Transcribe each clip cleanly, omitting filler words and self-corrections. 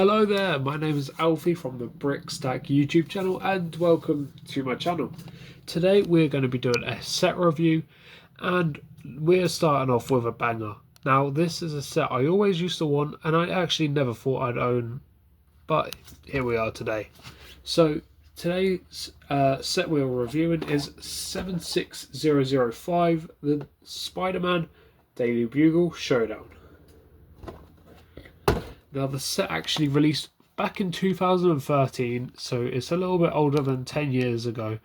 Hello there, my name is Alfie from the Brickstack YouTube channel and welcome to my channel. Today we're going to be doing a set review and we're starting off with a banger. Now this is a set I always used to want and I actually never thought I'd own, but here we are today. So today's set we're reviewing is 76005, the Spider-Man Daily Bugle Showdown. Now the set actually released back in 2013, so it's a little bit older than 10 years ago,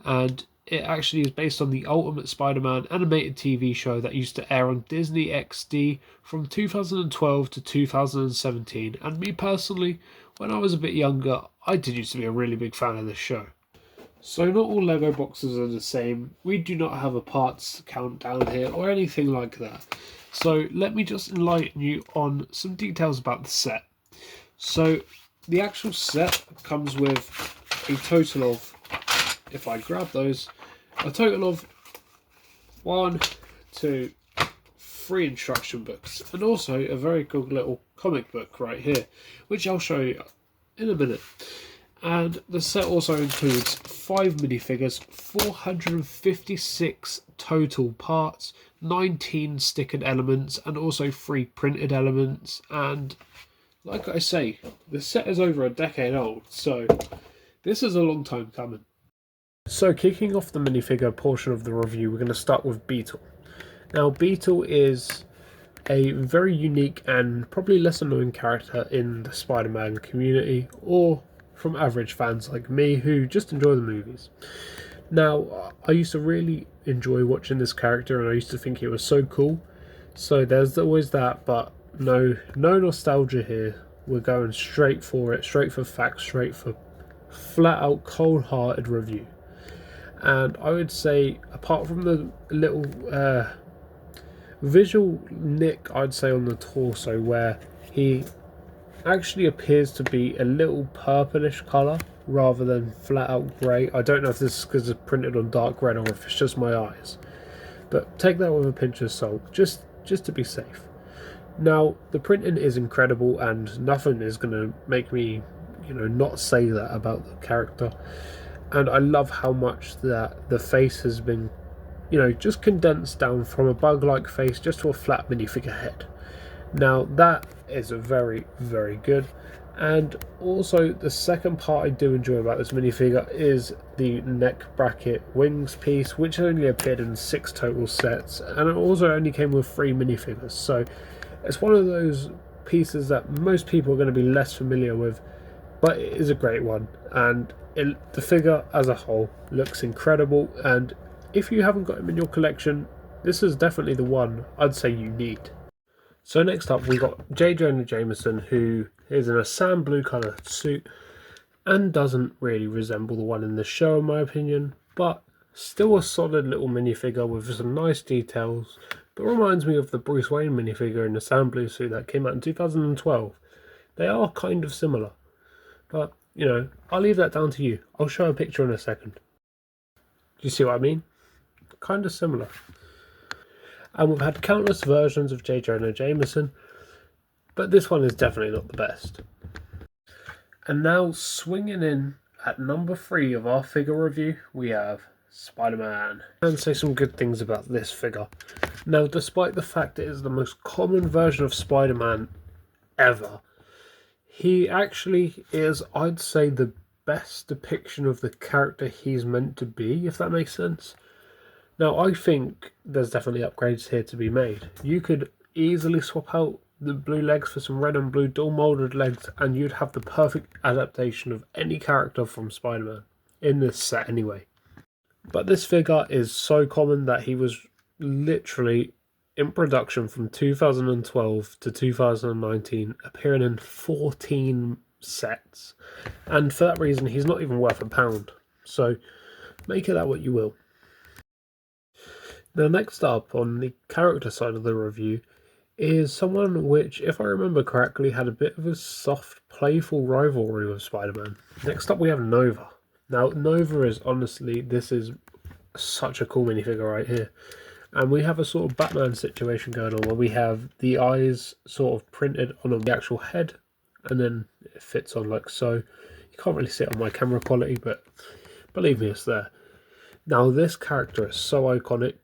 and it actually is based on the Ultimate Spider-Man animated TV show that used to air on Disney XD from 2012 to 2017, and me personally, when I was a bit younger, I did used to be a really big fan of this show. So not all Lego boxes are the same. We do not have a parts count down here or anything like that. So let me just enlighten you on some details about the set. So the actual set comes with a total of, if I grab those, a total of 1, 2, 3 instruction books, and also a very good little comic book right here, which I'll show you in a minute. And the set also includes 5 minifigures, 456 total parts, 19 stickered elements, and also 3 printed elements. And like I say, the set is over a decade old, so this is a long time coming. So kicking off the minifigure portion of the review, we're going to start with Beetle. Now Beetle is a very unique and probably lesser known character in the Spider-Man community, or from average fans like me who just enjoy the movies. Now, I used to really enjoy watching this character and I used to think it was so cool. So there's always that, but no nostalgia here. We're going straight for it, straight for facts, straight for flat out cold-hearted review. And I would say, apart from the little visual nick, I'd say on the torso where he actually appears to be a little purplish colour rather than flat out grey. I don't know if this is because it's printed on dark red or if it's just my eyes, but take that with a pinch of salt, just to be safe. Now the printing is incredible and nothing is going to make me not say that about the character. And I love how much that the face has been just condensed down from a bug-like face just to a flat minifigure head. Now that is very, very good. And also the second part I do enjoy about this minifigure is the neck bracket wings piece, which only appeared in 6 total sets, and it also only came with 3 minifigures. So it's one of those pieces that most people are going to be less familiar with, but it is a great one, and the figure as a whole looks incredible. And if you haven't got him in your collection, this is definitely the one I'd say you need. So next up we got J. Jonah Jameson, who is in a sand blue coloured suit and doesn't really resemble the one in the show in my opinion, but still a solid little minifigure with some nice details, but reminds me of the Bruce Wayne minifigure in the sand blue suit that came out in 2012. They are kind of similar, but I'll leave that down to you. I'll show a picture in a second. Do you see what I mean? Kind of similar. And we've had countless versions of J. Jonah Jameson, but this one is definitely not the best. And now, swinging in at number 3 of our figure review, we have Spider-Man. And say some good things about this figure. Now, despite the fact it is the most common version of Spider-Man ever, he actually is, I'd say, the best depiction of the character he's meant to be, if that makes sense. Now, I think there's definitely upgrades here to be made. You could easily swap out the blue legs for some red and blue dual molded legs, and you'd have the perfect adaptation of any character from Spider-Man, in this set anyway. But this figure is so common that he was literally in production from 2012 to 2019, appearing in 14 sets. And for that reason, he's not even worth £1. So make of that what you will. Now, next up on the character side of the review is someone which, if I remember correctly, had a bit of a soft, playful rivalry with Spider-Man. Next up we have Nova. Now, Nova is honestly, this is such a cool minifigure right here. And we have a sort of Batman situation going on where we have the eyes sort of printed on the actual head and then it fits on like so. You can't really see it on my camera quality, but believe me, it's there. Now this character is so iconic,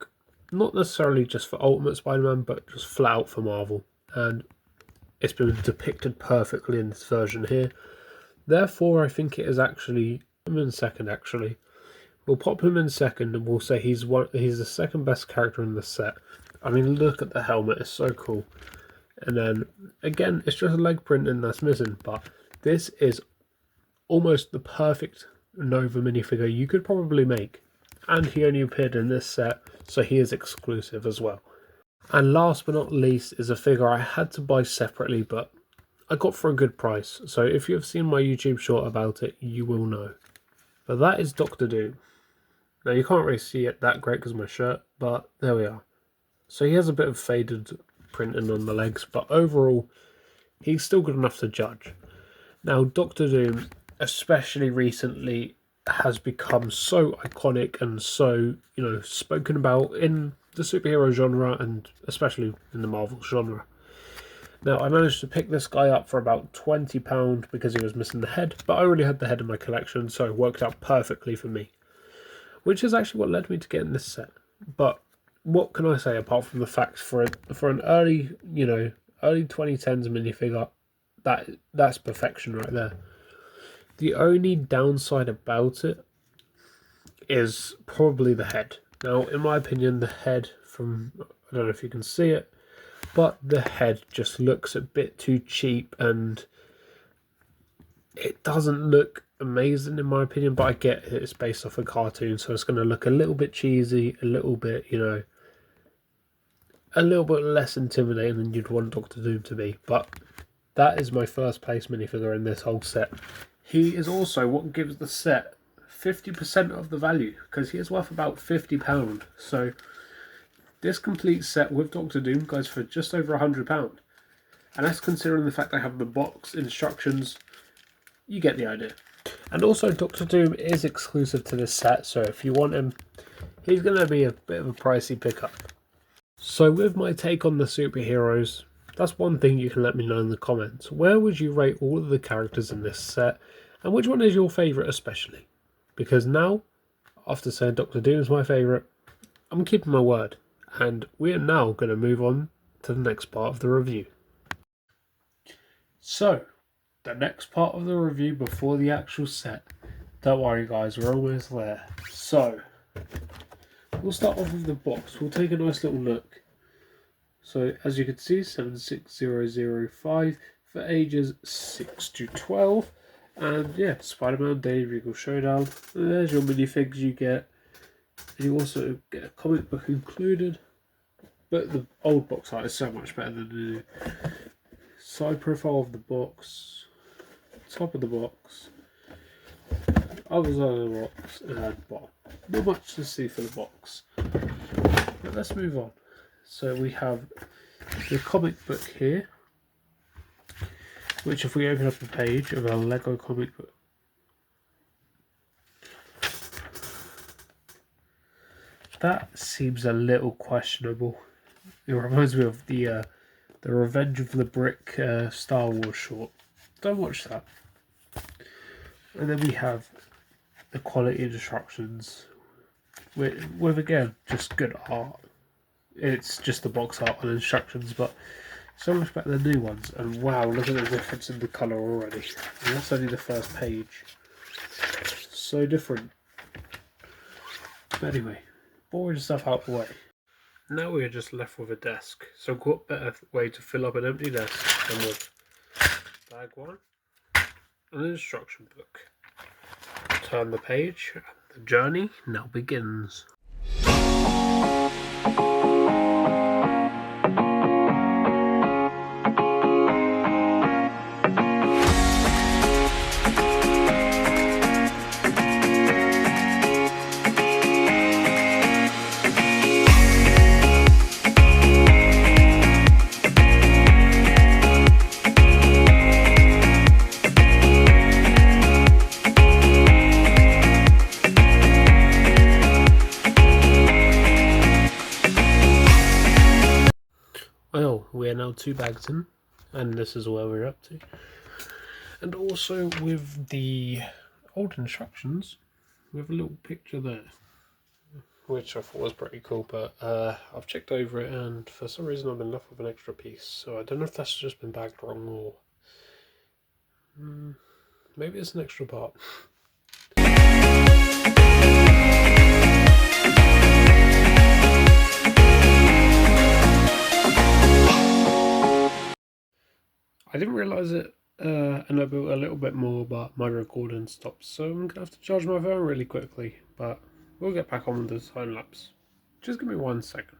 not necessarily just for Ultimate Spider-Man, but just flat out for Marvel, and it's been depicted perfectly in this version here. Therefore, I think it is actually him in second. Actually, we'll pop him in second, and we'll say he's the second best character in the set. I mean, look at the helmet; it's so cool. And then again, it's just a leg printing that's missing, but this is almost the perfect Nova minifigure you could probably make. And he only appeared in this set, so he is exclusive as well. And last but not least is a figure I had to buy separately, but I got for a good price. So if you have seen my YouTube short about it, you will know. But that is Doctor Doom. Now you can't really see it that great because of my shirt, but there we are. So he has a bit of faded printing on the legs, but overall, he's still good enough to judge. Now Doctor Doom, especially recently, has become so iconic and so, spoken about in the superhero genre and especially in the Marvel genre. Now, I managed to pick this guy up for about £20 because he was missing the head, but I already had the head in my collection, so it worked out perfectly for me. Which is actually what led me to getting this set. But what can I say apart from the fact for an early 2010s minifigure, that's perfection right there. The only downside about it is probably the head. Now, in my opinion, the head I don't know if you can see it, but the head just looks a bit too cheap and it doesn't look amazing in my opinion, but I get it's based off a cartoon, so it's going to look a little bit cheesy, a little bit, a little bit less intimidating than you'd want Doctor Doom to be. But that is my first place minifigure in this whole set. He is also what gives the set 50% of the value, because he is worth about £50. So this complete set with Doctor Doom goes for just over £100. And that's considering the fact I have the box, instructions, you get the idea. And also Doctor Doom is exclusive to this set, so if you want him, he's going to be a bit of a pricey pickup. So with my take on the superheroes, that's one thing you can let me know in the comments. Where would you rate all of the characters in this set, and which one is your favourite especially? Because now, after saying Doctor Doom is my favourite, I'm keeping my word. And we are now going to move on to the next part of the review. So, the next part of the review before the actual set. Don't worry guys, we're almost there. So, we'll start off with the box. We'll take a nice little look. So, as you can see, 76005 for ages 6 to 12. And yeah, Spider-Man Daily Bugle Showdown. And there's your minifigs you get. And you also get a comic book included. But the old box art is so much better than the new. Side profile of the box. Top of the box. Other side of the box. And bottom. Not much to see for the box. But let's move on. So we have the comic book here, which if we open up a page of a Lego comic book, that seems a little questionable. It reminds me of the Revenge of the Brick Star Wars short. Don't watch that. And then we have the quality instructions with again just good art. It's just the box art and instructions, but so much better than new ones. And wow, look at the difference in the colour already. And that's only the first page. So different. But anyway, boring stuff out the way. Now we are just left with a desk. So what better way to fill up an empty desk than with bag one and an instruction book. Turn the page and the journey now begins. Well, we are now 2 bags in, and this is where we're up to. And also with the old instructions, we have a little picture there, which I thought was pretty cool, but I've checked over it and for some reason I've been left with an extra piece, so I don't know if that's just been bagged wrong or maybe it's an extra part. I didn't realise it and I built a little bit more, but my recording stopped, so I'm going to have to charge my phone really quickly, but we'll get back on with the time lapse. Just give me 1 second.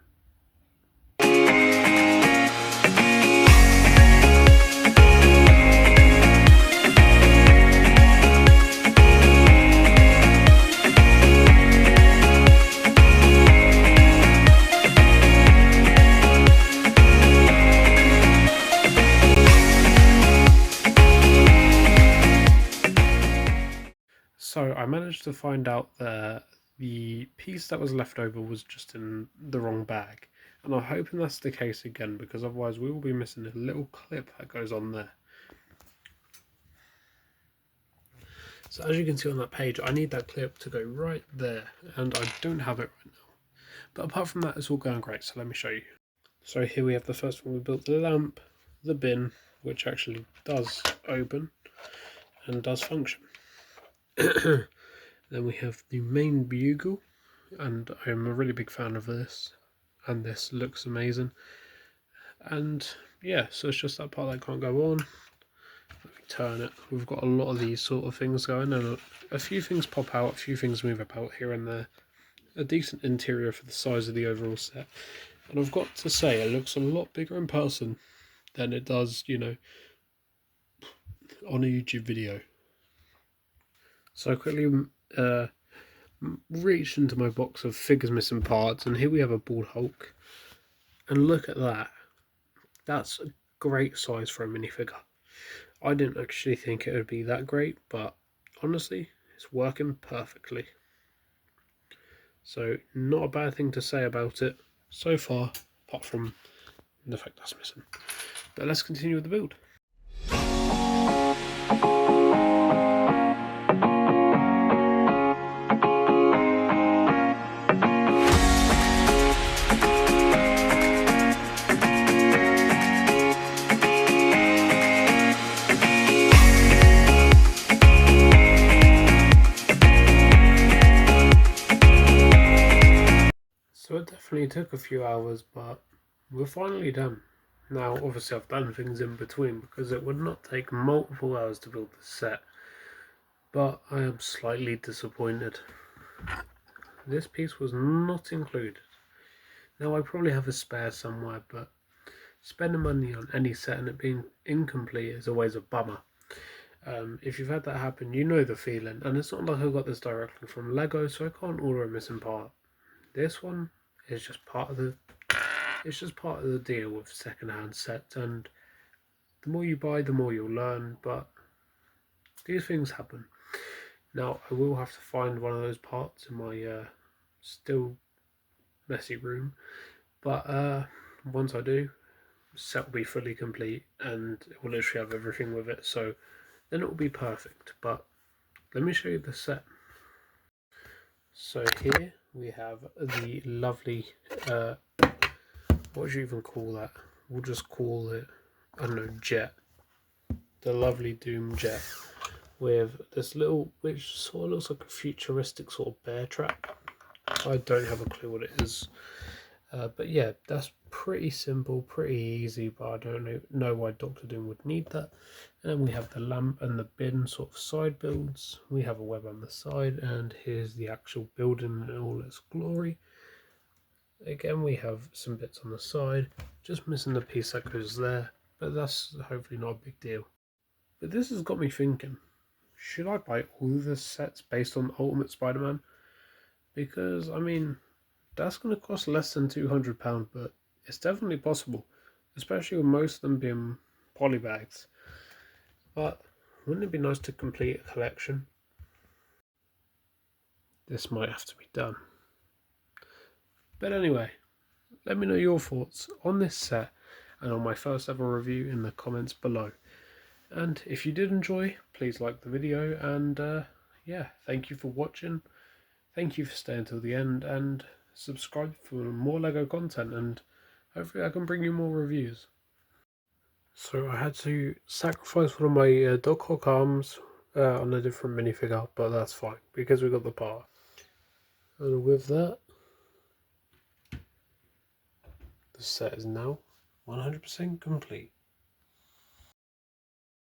So I managed to find out that the piece that was left over was just in the wrong bag. And I'm hoping that's the case again, because otherwise we will be missing a little clip that goes on there. So as you can see on that page, I need that clip to go right there, and I don't have it right now. But apart from that, it's all going great, so let me show you. So here we have the first one. We built the lamp, the bin, which actually does open and does function. Then we have the main bugle, and I'm a really big fan of this, and this looks amazing. And yeah, so it's just that part that can't go on. Let me turn it. We've got a lot of these sort of things going, and a few things pop out, a few things move about here and there. A decent interior for the size of the overall set. And I've got to say, it looks a lot bigger in person than it does, you know, on a YouTube video. So I quickly reached into my box of figures missing parts, and here we have a bald Hulk. And look at that. That's a great size for a minifigure. I didn't actually think it would be that great, but honestly, it's working perfectly. So not a bad thing to say about it so far, apart from the fact that's missing. But let's continue with the build. So it definitely took a few hours, but we're finally done. Now, obviously I've done things in between because it would not take multiple hours to build this set, but I am slightly disappointed. This piece was not included. Now I probably have a spare somewhere, but spending money on any set and it being incomplete is always a bummer. If you've had that happen, you know the feeling, and it's not like I got this directly from Lego, so I can't order a missing part. This one is just part of the deal with second-hand sets, and the more you buy, the more you'll learn, but these things happen. Now I will have to find one of those parts in my still messy room, but once I do, set will be fully complete and it will literally have everything with it, so then it will be perfect. But let me show you the set. So here we have the lovely what do you even call that? We'll just call it, I don't know, jet. The lovely Doom jet with this little, which sort of looks like a futuristic sort of bear trap. I don't have a clue what it is. But yeah, that's pretty simple, pretty easy, but I don't know why Dr. Doom would need that. And then we have the lamp and the bin sort of side builds. We have a web on the side, and here's the actual building in all its glory. Again, we have some bits on the side, just missing the piece that goes there, but that's hopefully not a big deal. But this has got me thinking, should I buy all the sets based on Ultimate Spider-Man? Because, I mean, that's going to cost less than £200, but it's definitely possible, especially with most of them being polybags. But wouldn't it be nice to complete a collection? This might have to be done. But anyway, let me know your thoughts on this set and on my first ever review in the comments below. And if you did enjoy, please like the video, and yeah, thank you for watching. Thank you for staying till the end, and subscribe for more LEGO content, and hopefully I can bring you more reviews. So I had to sacrifice one of my dog hook arms on a different minifigure, but that's fine because we got the part. And with that, the set is now 100% complete.